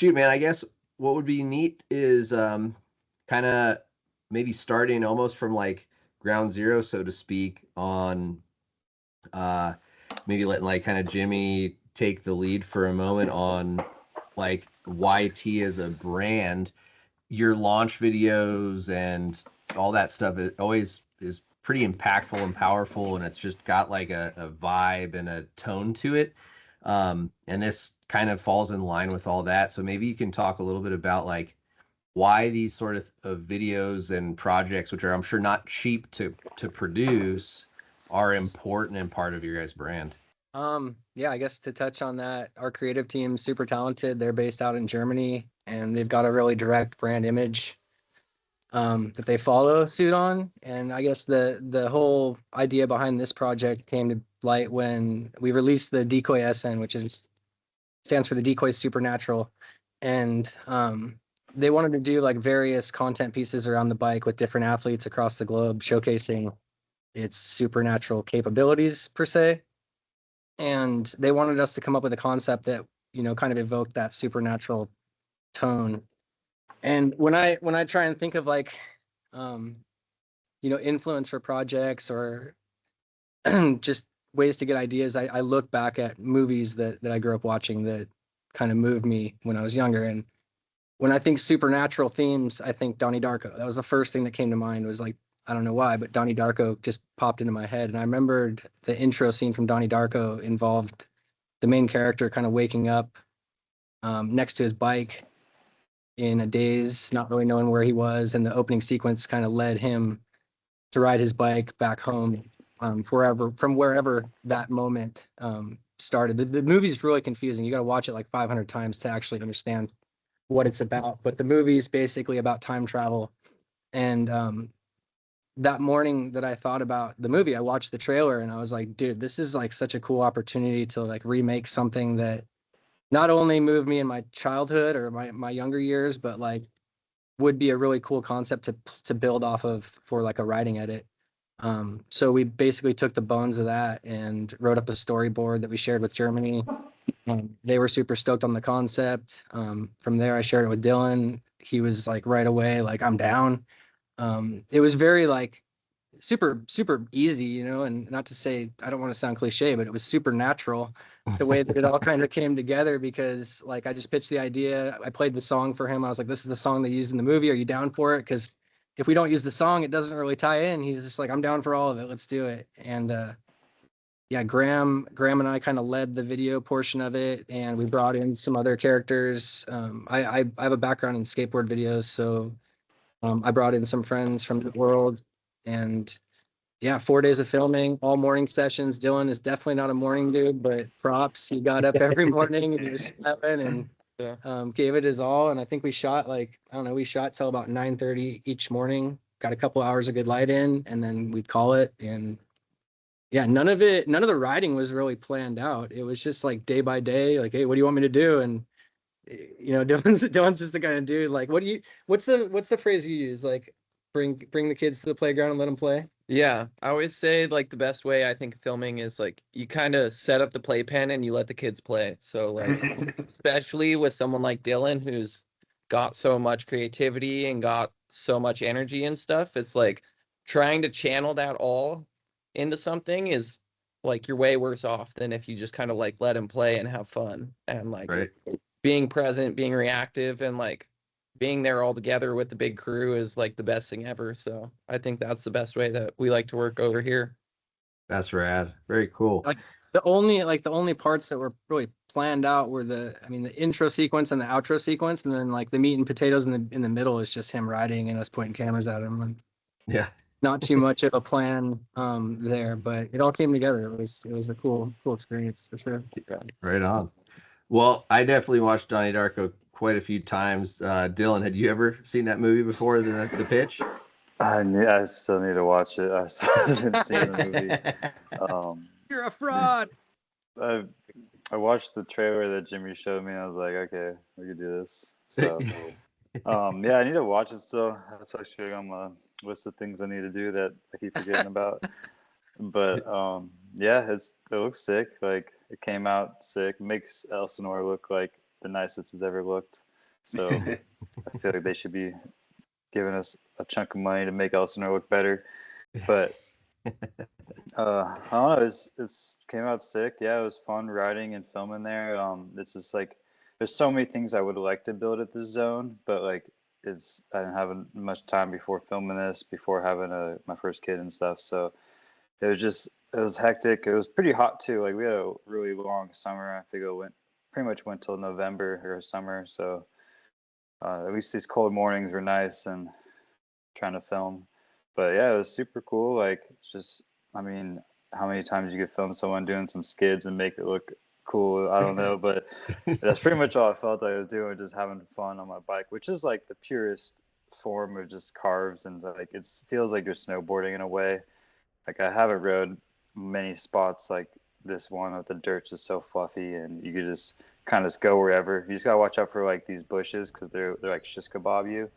Shoot, man, I guess what would be neat is kind of maybe starting almost from like ground zero, so to speak, on uh, maybe letting like kind of Jimmy take the lead for a moment on like YT as a brand. Your launch videos and all that stuff is always is pretty impactful and powerful, and it's just got like a vibe and a tone to it. And this kind of falls in line with all that. So maybe you can talk a little bit about like why these sort of videos and projects, which are I'm sure not cheap to produce, are important and part of your guys' brand. Yeah, I guess to touch on that, our creative team's super talented. They're based out in Germany, and they've got a really direct brand image that they follow suit on. And I guess the whole idea behind this project came to light when we released the Decoy SN, which stands for the Decoy Supernatural. And they wanted to do like various content pieces around the bike with different athletes across the globe, showcasing its supernatural capabilities per se. And they wanted us to come up with a concept that, you know, kind of evoked that supernatural tone. And when I try and think of like you know, influence for projects or just ways to get ideas, I look back at movies that I grew up watching that kind of moved me when I was younger. And when I think supernatural themes, I think Donnie Darko. That was the first thing that came to mind. Was like, I don't know why, but Donnie Darko just popped into my head. And I remembered the intro scene from Donnie Darko involved the main character kind of waking up next to his bike in a daze, not really knowing where he was. And the opening sequence kind of led him to ride his bike back home from wherever that moment started. The movie's really confusing. You got to watch it like 500 times to actually understand what it's about. But the movie's basically about time travel. And that morning that I thought about the movie, I watched the trailer and I was like, dude, this is like such a cool opportunity to like remake something that not only moved me in my childhood or my younger years, but like would be a really cool concept to build off of for like a writing edit. So we basically took the bones of that and wrote up a storyboard that we shared with Germany. They were super stoked on the concept. From there, I shared it with Dylan. He was like right away, like, I'm down. It was very like super easy, you know, and not to say, I don't want to sound cliche, but it was super natural the way that it all kind of came together, because like I just pitched the idea, I played the song for him. I was like, this is the song they used in the movie. Are you down for it? Because if we don't use the song, it doesn't really tie in. He's just like, I'm down for all of it. Let's do it. And yeah, Graham and I kind of led the video portion of it, and we brought in some other characters. I have a background in skateboard videos, so I brought in some friends from the world, and yeah, 4 days of filming, all morning sessions. Dylan is definitely not a morning dude, but props. He got up every morning and he was sweating and gave it his all. And I think we shot like, I don't know, we shot till about 9:30 each morning, got a couple hours of good light in, and then we'd call it. And yeah, none of the writing was really planned out. It was just like day by day, like, hey, what do you want me to do? And you know, Dylan's just the kind of dude, like, what's the phrase you use? Like, bring the kids to the playground and let them play. Yeah, I always say like the best way I think filming is like you kind of set up the playpen and you let the kids play. So like especially with someone like Dylan who's got so much creativity and got so much energy and stuff, it's like trying to channel that all into something is like you're way worse off than if you just kind of like let him play and have fun and like Right. being present, being reactive, and like being there all together with the big crew is like the best thing ever. So I think that's the best way that we like to work over here. That's rad. Very cool. Like the only parts that were really planned out were the intro sequence and the outro sequence, and then like the meat and potatoes in the middle is just him riding and us pointing cameras at him. And Yeah. not too much of a plan there, but it all came together. It was a cool experience for sure. Right on. Well, I definitely watched Donnie Darko quite a few times. Dylan, had you ever seen that movie before the pitch? I still need to watch it. I still haven't seen the movie. You're a fraud. I watched the trailer that Jimmy showed me. I was like, okay, we could do this. So, yeah, I need to watch it still. That's actually on my list of things I need to do that I keep forgetting about. But yeah, it looks sick. Like it came out sick. It makes Elsinore look like the nicest it's ever looked. So I feel like they should be giving us a chunk of money to make Elsinore look better. But I don't know, it's came out sick. Yeah, it was fun riding and filming there. It's just like there's so many things I would like to build at this zone, but like I didn't have much time before filming this, before having my first kid and stuff. So it was hectic. It was pretty hot too. Like we had a really long summer. I think it pretty much went till November or summer. So at least these cold mornings were nice and trying to film. But yeah, it was super cool. Like just, I mean, how many times you could film someone doing some skids and make it look cool? I don't know, but that's pretty much all I felt like I was doing, just having fun on my bike, which is like the purest form of just carves, and like it feels like you're snowboarding in a way. Like I haven't rode many spots like this one with the dirt just so fluffy, and you could just kind of go wherever. You just gotta watch out for like these bushes because they're like shish kebab you,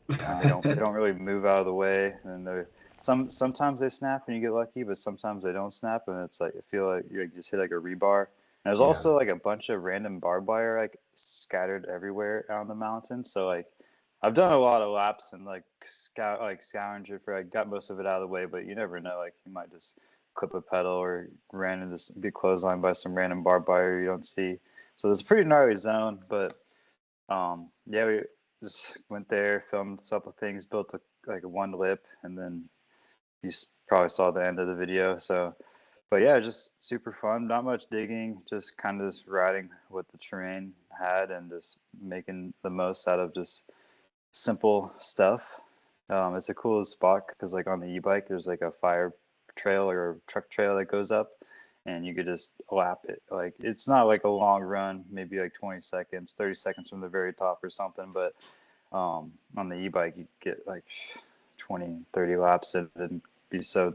and they don't really move out of the way, and they're sometimes they snap and you get lucky, but sometimes they don't snap, and it's like I feel like you just hit like a rebar. And there's also like a bunch of random barbed wire like scattered everywhere out on the mountain. So like I've done a lot of laps and like scavenger for like got most of it out of the way, but you never know, like you might just clip a pedal or ran into get clotheslined by some random barbed wire you don't see. So it's a pretty gnarly zone, but yeah, we just went there, filmed a couple of things, built like one lip, and then you probably saw the end of the video. So, but yeah, just super fun. Not much digging, just kind of just riding what the terrain had and just making the most out of just simple stuff. It's a cool spot because like on the e-bike, there's like a fire trail or a truck trail that goes up, and you could just lap it. Like it's not like a long run, maybe like 20 seconds, 30 seconds from the very top or something, but on the e-bike you get like 20, 30 laps and be so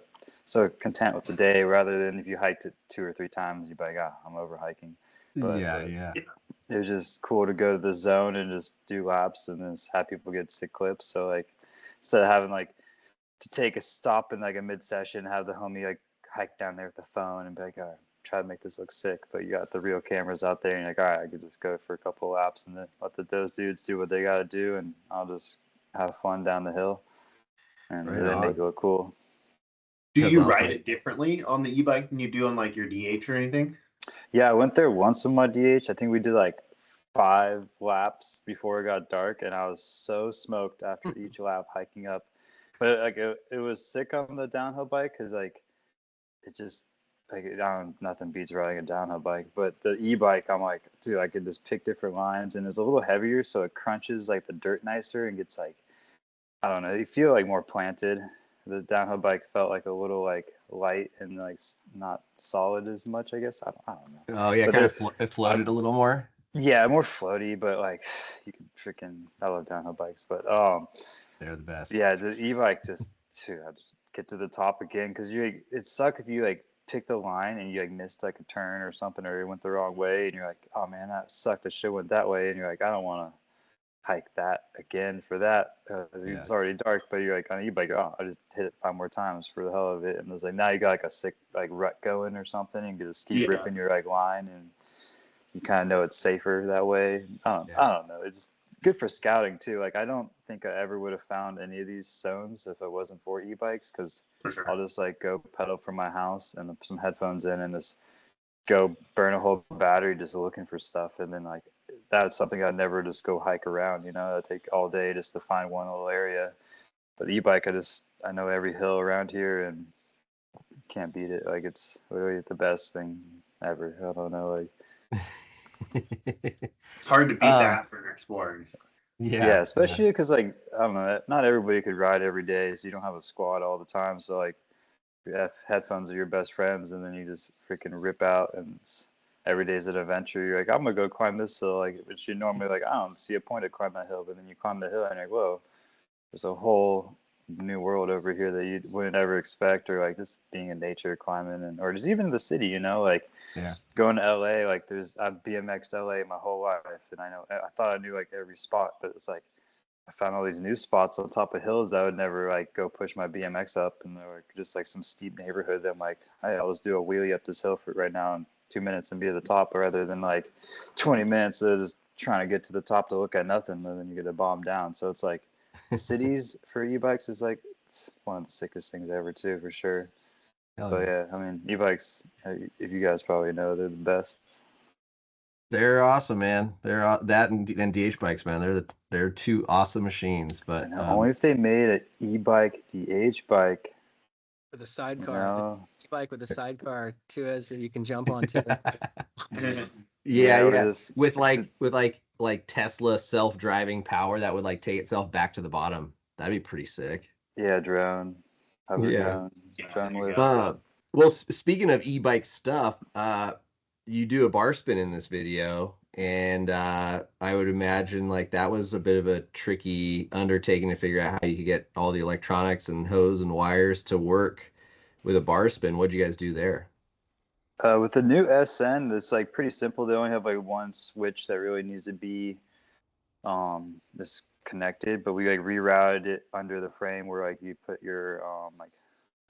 content with the day, rather than if you hiked it 2 or 3 times you'd be like, I'm over hiking. But yeah. It was just cool to go to the zone and just do laps and just have people get sick clips. So like instead of having like to take a stop in like a mid session, have the homie like hike down there with the phone and be like, all right, try to make this look sick, but you got the real cameras out there and you're like, all right, I could just go for a couple of laps and then let those dudes do what they got to do, and I'll just have fun down the hill, and they make it look cool. Do you ride it differently on the e-bike than you do on like your DH or anything? Yeah, I went there once on my DH. I think we did like 5 laps before it got dark, and I was so smoked after each lap hiking up. But like it was sick on the downhill bike because like it just like nothing beats riding a downhill bike. But the e-bike, I'm like, dude, I could just pick different lines, and it's a little heavier, so it crunches like the dirt nicer and gets like, I don't know, you feel like more planted. The downhill bike felt like a little like light and like not solid as much, I guess. I don't know. Oh yeah, kind of it floated a little more. Yeah, more floaty, but like you can freaking, I love downhill bikes, but they're the best. Yeah, the e-bike just I just get to the top again because it suck if you like picked a line and you like missed like a turn or something, or you went the wrong way and you're like, oh man, that sucked. I should have went that way, and you're like, I don't want to hike that again for that it's already dark. But you're like on an e-bike, I just hit it 5 more times for the hell of it, and it's like now you got like a sick like rut going or something, and you just keep ripping your like line, and you kind of know it's safer that way. I don't know, it's good for scouting too. Like I don't think I ever would have found any of these zones if it wasn't for e-bikes, because I'll just like go pedal from my house and some headphones in and just go burn a whole battery just looking for stuff, and then like that's something I'd never just go hike around, I'd take all day just to find one little area. But the e-bike, I know every hill around here and can't beat it. Like it's really the best thing ever. I don't know, like it's hard to beat that for exploring. Yeah, especially because like I don't know, not everybody could ride every day, so you don't have a squad all the time. So like headphones are your best friends, and then you just freaking rip out, and every day's an adventure. You're like, I'm gonna go climb this hill, like which you normally like, I don't see a point to climb that hill, but then you climb the hill and you're like, whoa, there's a whole new world over here that you wouldn't ever expect, or like just being in nature climbing, and or just even the city, like going to LA. Like I've BMX'd LA my whole life, and I thought I knew like every spot, but it's like I found all these new spots on top of hills that I would never like go push my BMX up, and they were just like some steep neighborhood that I'm like, hey, I'll just do a wheelie up this hill for right now in 2 minutes and be at the top, rather than like 20 minutes of just trying to get to the top to look at nothing, and then you get a bomb down. So it's like cities for e-bikes is like it's one of the sickest things ever too, for sure. Hell But yeah. yeah, I mean, e-bikes, if you guys probably know, they're the best. They're awesome, man. They're that and DH bikes, man. They're two awesome machines. But Only if they made an e-bike DH bike. With a sidecar, No. the bike with a sidecar too, as you can jump onto. yeah. Just, With like Tesla self-driving power that would like take itself back to the bottom. That'd be pretty sick. yeah, drone, hover Yeah. drone lift. Well, speaking of e-bike stuff, you do a bar spin in this video, and I would imagine like that was a bit of a tricky undertaking to figure out how you could get all the electronics and hose and wires to work with a bar spin. What'd you guys do there? With the new SN, it's like pretty simple. They only have like one switch that really needs to be this connected, but we like rerouted it under the frame where like you put your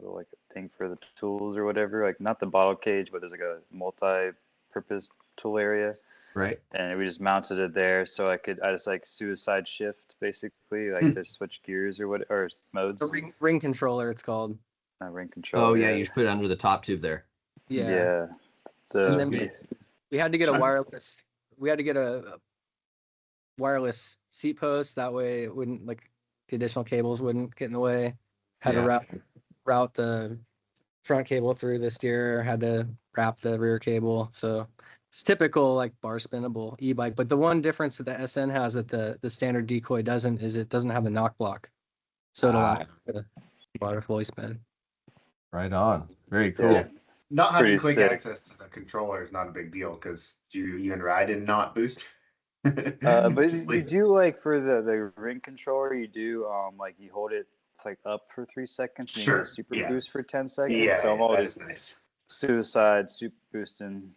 like a thing for the tools or whatever, like not the bottle cage, but there's like a multi-purpose tool area, Right. and we just mounted it there so I just like suicide shift basically, like to switch gears or modes. A ring controller, it's called. Ring control. Oh yeah, you just put it under the top tube there. Yeah. And then we had to get a wireless. We had to get a wireless seat post. That way, it wouldn't like the additional cables wouldn't get in the way. Had to route the front cable through the steer. Had to wrap the rear cable. So it's typical like bar spinnable e-bike. But the one difference that the SN has that the standard decoy doesn't is it doesn't have the knock block. So it allows the water fully spin. Right on. Very cool. Yeah. Not having Pretty quick sick. access to the controller is not a big deal because do you even ride and not boost? But Just you leave it. do like for the ring controller, you do like you hold it like up for 3 seconds and you get a super boost for 10 seconds. Yeah, so I'm that always is nice. suicide, super boosting,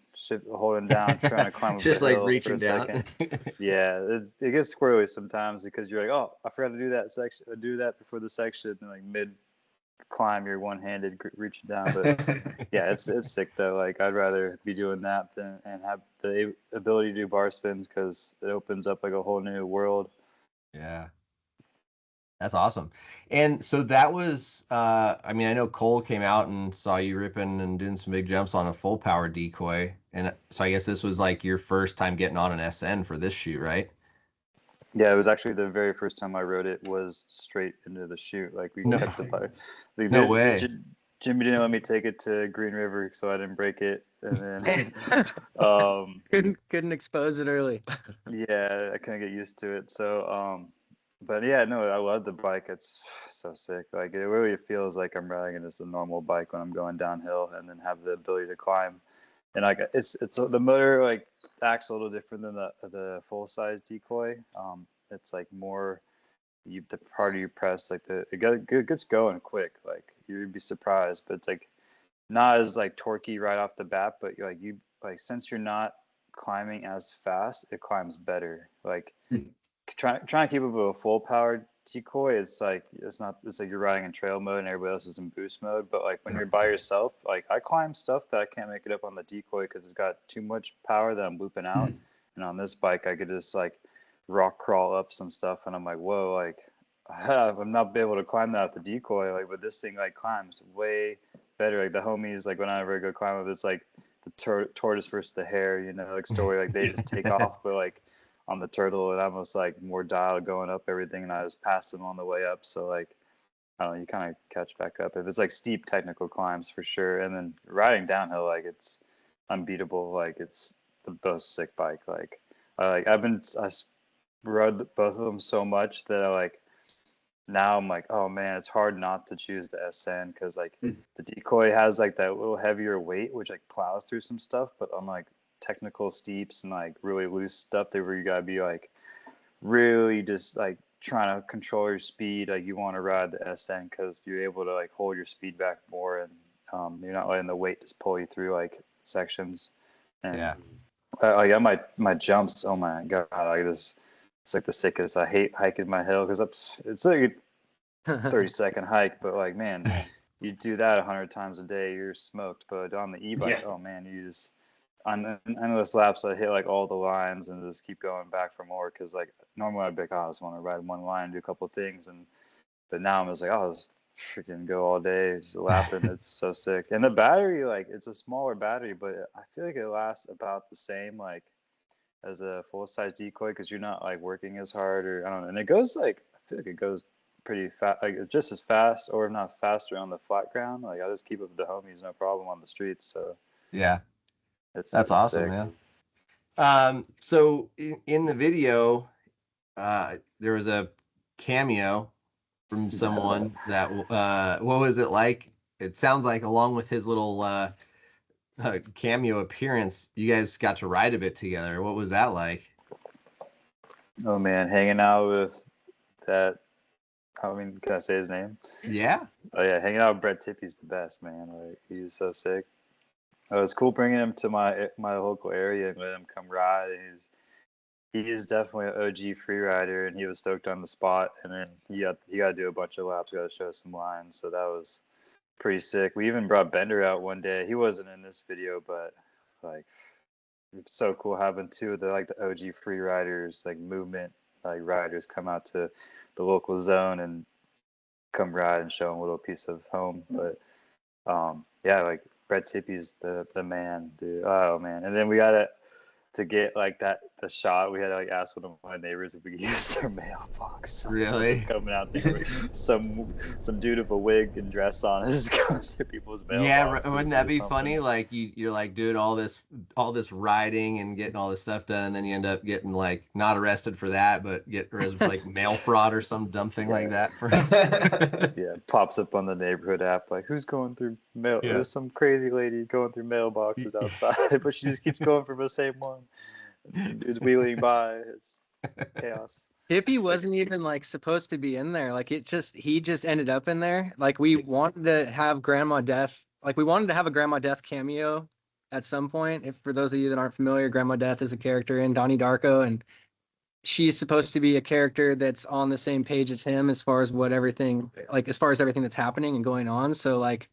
holding down, trying to climb up Just the like hill reaching for a down. second. Yeah, it gets squirrely sometimes because you're like, oh, I forgot to do that section. Do that before the section, and like mid climb, you're one-handed reaching down. But yeah, it's sick though. Like I'd rather be doing that than and have the ability to do bar spins because it opens up like a whole new world. Yeah. That's awesome. And so that was, I mean, I know Cole came out and saw you ripping and doing some big jumps on a full power decoy. And so I guess this was like your first time getting on an SN for this shoot, right? Yeah, it was actually the very first time I rode it was straight into the chute. Like we kept the fire. Like, No way. Jimmy didn't let me take it to Green River, so I didn't break it. And then couldn't expose it early. yeah, I couldn't get used to it. So but yeah, no, I love the bike. It's so sick. Like it really feels like I'm riding just a normal bike when I'm going downhill, and then have the ability to climb. And like it's the motor like acts a little different than the full size decoy. It's like more the harder you press, like it gets going quick. Like you'd be surprised, but it's like not as like torquey right off the bat. But you since you're not climbing as fast, it climbs better. Like trying to keep up with a full powered decoy, it's like you're riding in trail mode and everybody else is in boost mode. But like when you're by yourself, like I climb stuff that I can't make it up on the decoy because it's got too much power that I'm looping out. And on this bike I could just like rock crawl up some stuff and I'm like, whoa, like I'm not be able to climb that with the decoy. Like but this thing like climbs way better. Like the homies, like whenever I go climb up, it's like the tortoise versus the hare, like story. Like they just take off, but like on the turtle it almost like more dial going up everything, and I just passed them on the way up. So like I don't know, you kind of catch back up if it's like steep technical climbs for sure. And then riding downhill, like it's unbeatable. Like it's the most sick bike. Like I rode both of them so much that now I'm like, oh man, it's hard not to choose the SN because like the decoy has like that little heavier weight which like plows through some stuff, but on like technical steeps and like really loose stuff where you gotta be like really just like trying to control your speed. Like you want to ride the SN because you're able to like hold your speed back more, and you're not letting the weight just pull you through like sections. And yeah, I got my jumps. Oh my god, it's like the sickest. I hate hiking my hill because it's like a 30-second hike, but like man, you do that 100 times a day, you're smoked. But on the e-bike, oh man, on endless laps, I hit like all the lines and just keep going back for more. Because like normally I'd be like, oh, I just want to ride one line, do a couple of things, but now I'm just like, oh, I'll just freaking go all day just lapping. It's so sick. And the battery, like, it's a smaller battery, but I feel like it lasts about the same like as a full size decoy because you're not like working as hard, or I don't know. And it goes like, I feel like it goes pretty fast, like just as fast or if not faster on the flat ground. Like I just keep up with the homies, no problem on the streets. So Yeah, it's awesome, sick. man. So in the video, there was a cameo from someone that what was it like? It sounds like along with his little cameo appearance, you guys got to ride a bit together. What was that like? Oh man, hanging out with that. I mean, can I say his name? Yeah. Oh yeah, hanging out with Brett Tippy's the best, man. Like he's so sick. It was cool bringing him to my local area and letting him come ride. He's definitely an OG free rider, and he was stoked on the spot. And then he got to do a bunch of laps, got to show some lines, so that was pretty sick. We even brought Bender out one day. He wasn't in this video, but like it's so cool having two of the OG free riders, like movement like riders, come out to the local zone and come ride and show them a little piece of home. But yeah, like Brett Tippy's the man, dude. Oh man. And then we got to get like the shot, we had to like ask one of my neighbors if we could use their mailbox. So really? Coming out there with some dude with a wig and dress on and just going through people's mailboxes. Yeah, wouldn't that be funny? Like you're like doing all this riding and getting all this stuff done, and then you end up getting like not arrested for that, but get arrested for like mail fraud or some dumb thing like that. Yeah, pops up on the neighborhood app like, who's going through mail? Yeah. There's some crazy lady going through mailboxes outside, but she just keeps going for the same one. Some dude's wheeling by. It's chaos. Tippy wasn't even like supposed to be in there. Like he just ended up in there. Like we wanted to have Grandma Death. Like we wanted to have a Grandma Death cameo at some point. If for those of you that aren't familiar, Grandma Death is a character in Donnie Darko, and she's supposed to be a character that's on the same page as him as far as everything that's happening and going on. So like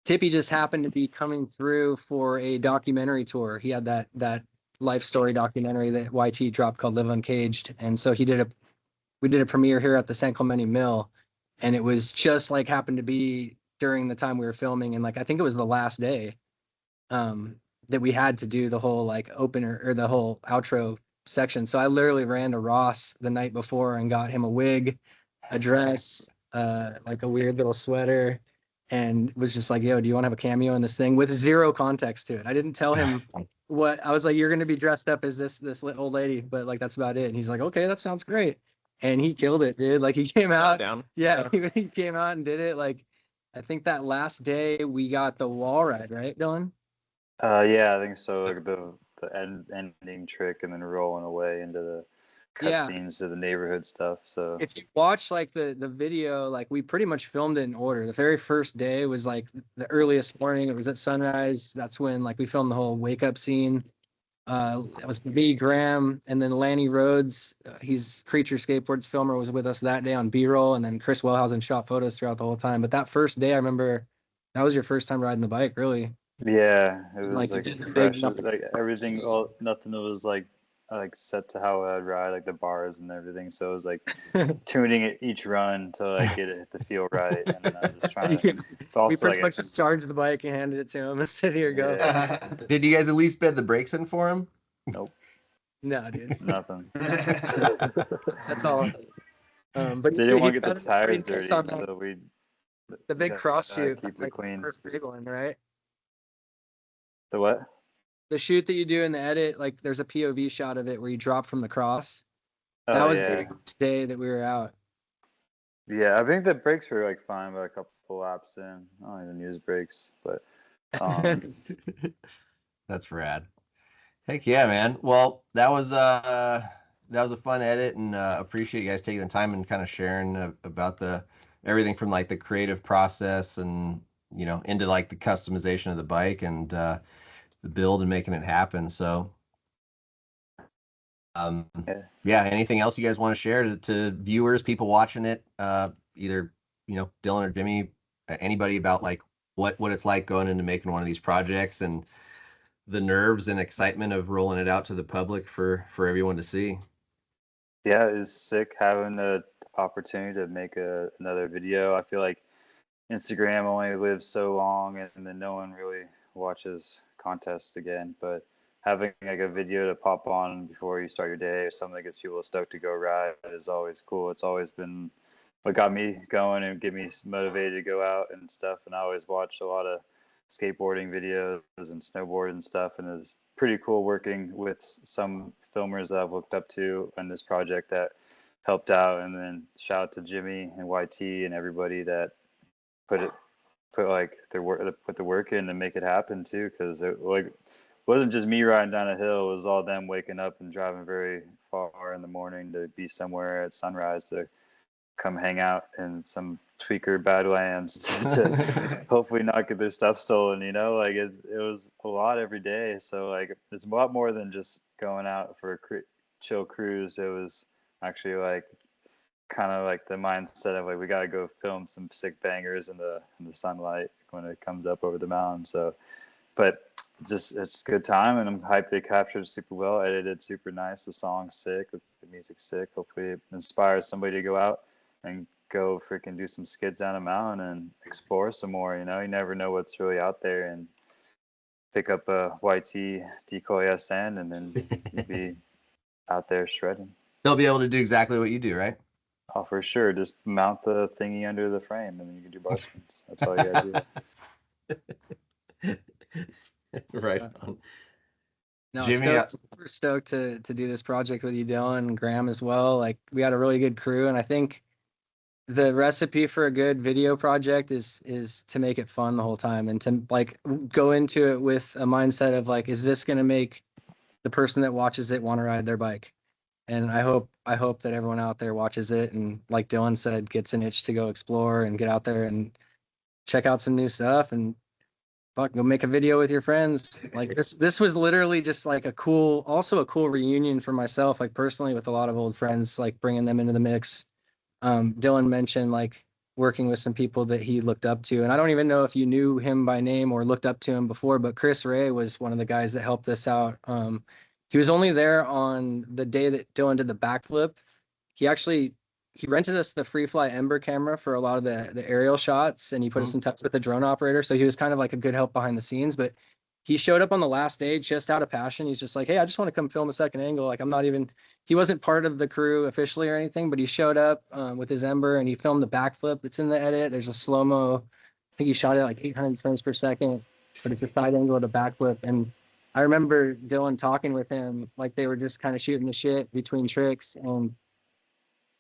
Tippy just happened to be coming through for a documentary tour. He had that life story documentary that YT dropped called Live Uncaged. And so we did a premiere here at the San Clemente Mill, and it was just like happened to be during the time we were filming. And like, I think it was the last day that we had to do the whole like opener or the whole outro section. So I literally ran to Ross the night before and got him a wig, a dress, like a weird little sweater, and was just like, yo, do you want to have a cameo in this thing, with zero context to it? I didn't tell him what I was like, you're going to be dressed up as this old lady, but like, that's about it. And he's like, okay, that sounds great. And he killed it, dude. Like he came out. Yeah, he came out and did it. Like, I think that last day we got the wall ride, right, Dylan? Yeah, I think so. Like the ending trick and then rolling away into the cutscenes to the neighborhood stuff. So if you watch like the video, like we pretty much filmed it in order. The very first day was like the earliest morning. It was at sunrise. That's when like we filmed the whole wake up scene. It was me, Graham, and then Lanny Rhodes. He's Creature Skateboards filmer, was with us that day on B-roll, and then Chris Wellhausen shot photos throughout the whole time. But that first day, I remember that was your first time riding the bike, really. Yeah, it was like fresh, big, like everything, nothing that was like set to how I'd ride, like the bars and everything. So it was like tuning it each run to like get it to feel right, and then I'm just trying to. We pretty much just charged the bike and handed it to him and said, "Here, go." Yeah. Did you guys at least bed the brakes in for him? Nope. No, dude. Nothing. That's all. But they didn't want to get the tires dirty, so we. The big cross shoot, keep like it clean. the first big one, right? The what? The shoot that you do in the edit, like there's a POV shot of it where you drop from the cross. That was the first day that we were out. Yeah, I think the brakes were like fine by a couple laps in. I don't even use brakes, but that's rad. Heck yeah, man. Well, that was a fun edit, and appreciate you guys taking the time and kind of sharing about everything from like the creative process and into like the customization of the bike and the build and making it happen. So yeah, anything else you guys want to share to viewers, people watching it, either Dylan or Jimmy, anybody, about like what it's like going into making one of these projects and the nerves and excitement of rolling it out to the public for everyone to see. Yeah, it's sick having the opportunity to make another video. I feel like Instagram only lives so long, and then no one really watches contests again. But having like a video to pop on before you start your day or something that gets people stoked to go ride is always cool. It's always been what got me going and get me motivated to go out and stuff. And I always watch a lot of skateboarding videos and snowboard and stuff, and it's pretty cool working with some filmers that I've looked up to on this project that helped out. And then shout out to Jimmy and YT and everybody that put the work in to make it happen too, because it wasn't just me riding down a hill. It was all them waking up and driving very far in the morning to be somewhere at sunrise to come hang out in some tweaker badlands to hopefully not get their stuff stolen. Like it was a lot every day. So like it's a lot more than just going out for a chill cruise. It was actually like kind of like the mindset of like we gotta go film some sick bangers in the sunlight when it comes up over the mountain. So, but just it's a good time, and I'm hyped they captured it super well, edited super nice. The song's sick, the music's sick. Hopefully it inspires somebody to go out and go freaking do some skids down a mountain and explore some more. You never know what's really out there, and pick up a YT decoy SN and then be out there shredding. They'll be able to do exactly what you do, right? Oh, for sure. Just mount the thingy under the frame, and then you can do bar spins. That's all you gotta do. Right on. No, Jimmy, super stoked to do this project with you, Dylan, and Graham as well. Like we had a really good crew, and I think the recipe for a good video project is to make it fun the whole time, and to like go into it with a mindset of like, is this gonna make the person that watches it want to ride their bike? And I hope that everyone out there watches it and, like Dylan said, gets an itch to go explore and get out there and check out some new stuff and go make a video with your friends. Like this was literally just like a cool reunion for myself, like personally, with a lot of old friends, like bringing them into the mix. Dylan mentioned like working with some people that he looked up to, and I don't even know if you knew him by name or looked up to him before, but Chris Ray was one of the guys that helped us out. He was only there on the day that Dylan did the backflip. He rented us the Freefly Ember camera for a lot of the aerial shots, and he put us in touch with the drone operator. So he was kind of like a good help behind the scenes, but he showed up on the last day just out of passion. He's just like, hey, I just want to come film a second angle. Like he wasn't part of the crew officially or anything, but he showed up with his Ember and he filmed the backflip that's in the edit. There's a slow-mo. I think he shot it at like 800 frames per second, but it's a side angle of the backflip. And I remember Dylan talking with him, like they were just kind of shooting the shit between tricks, and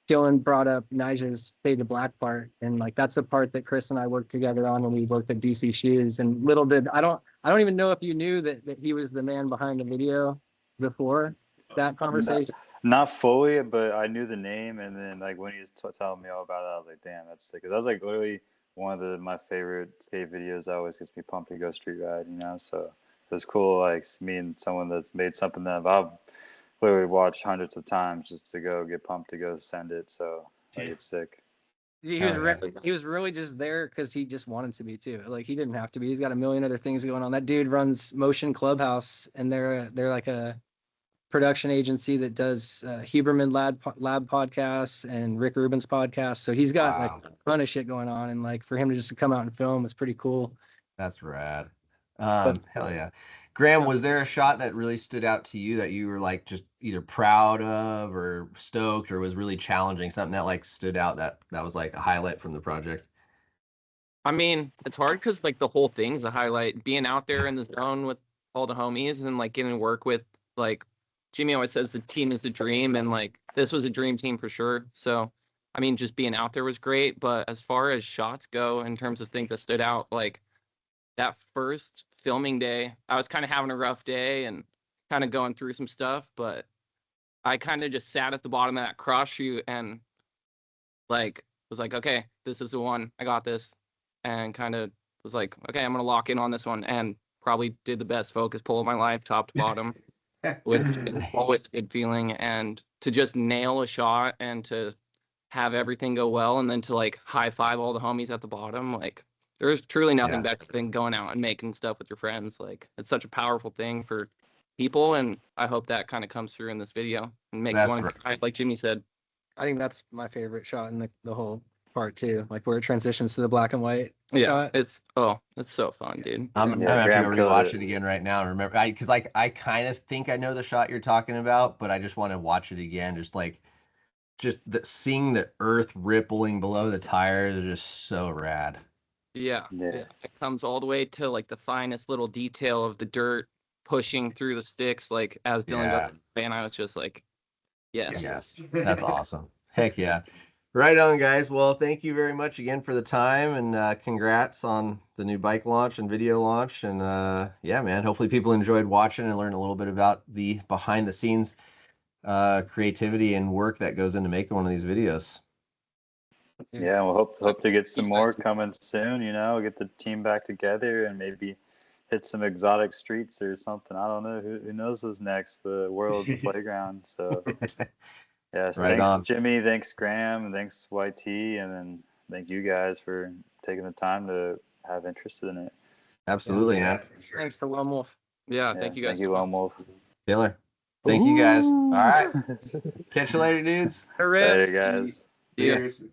Dylan brought up Nigel's Fade to Black part, and like that's the part that Chris and I worked together on when we worked at DC Shoes. And little did I don't even know if you knew that he was the man behind the video before that conversation. Not fully, but I knew the name, and then like when he was telling me all about it, I was like, damn, that's sick. 'Cause that was like literally one of my favorite skate videos. That always gets me pumped to go street ride, So it was cool, like meeting someone that's made something that I've literally watched hundreds of times just to go get pumped to go send it. So like it's sick. He was really just there because he just wanted to be too. Like he didn't have to be. He's got a million other things going on. That dude runs Motion Clubhouse, and they're like a production agency that does Huberman Lab podcasts and Rick Rubin's podcast. So he's got like a ton of shit going on, and like for him to just come out and film is pretty cool. That's rad. Hell yeah. Graham, was there a shot that really stood out to you that you were like just either proud of or stoked, or was really challenging, something that like stood out that was like a highlight from the project? I mean, it's hard because like the whole thing's a highlight. Being out there in the zone with all the homies and like getting to work with, like Jimmy always says, the team is a dream, and like this was a dream team for sure. So I mean, just being out there was great. But as far as shots go, in terms of things that stood out, like that first filming day, I was kind of having a rough day and kind of going through some stuff, but I kind of just sat at the bottom of that cross shoot and like was like, okay, this is the one, I got this, and kind of was like, okay, I'm gonna lock in on this one, and probably did the best focus pull of my life, top to bottom, with always a good feeling, and to just nail a shot and to have everything go well, and then to like high five all the homies at the bottom, like There's truly nothing Yeah. better than going out and making stuff with your friends. Like, it's such a powerful thing for people, and I hope that kind of comes through in this video and makes That's you want right. to cry, like Jimmy said. I think that's my favorite shot in the whole part too, like where it transitions to the black and white Yeah, shot. it's so fun, dude. I'm Yeah, gonna have to Graham go killed rewatch it. it again right now. Remember, because I kind of think I know the shot you're talking about, but I just want to watch it again. Just seeing the earth rippling below the tires is just so rad. Yeah, Yeah. it comes all the way to like the finest little detail of the dirt pushing through the sticks, like as Dylan Yeah. goes, and I was just like, yes. Yes. That's awesome. Heck yeah. Right on, guys. Well, thank you very much again for the time, and congrats on the new bike launch and video launch. And yeah, man, hopefully people enjoyed watching and learned a little bit about the behind the scenes creativity and work that goes into making one of these videos. Yeah, we'll hope to get some more coming soon. Get the team back together and maybe hit some exotic streets or something. I don't know. Who knows what's next? The world's a playground. So yeah. So Right thanks, on. Jimmy. Thanks, Graham. And thanks, YT. And then thank you guys for taking the time to have interest in it. Absolutely, Yeah, man. for sure. Thanks to Loam Wolf. Yeah, thank you guys. Thank you, so much. Loam Wolf. Taylor. Thank you guys. All right. Later, Catch you later, dudes. Hooray. guys. Yeah. Cheers.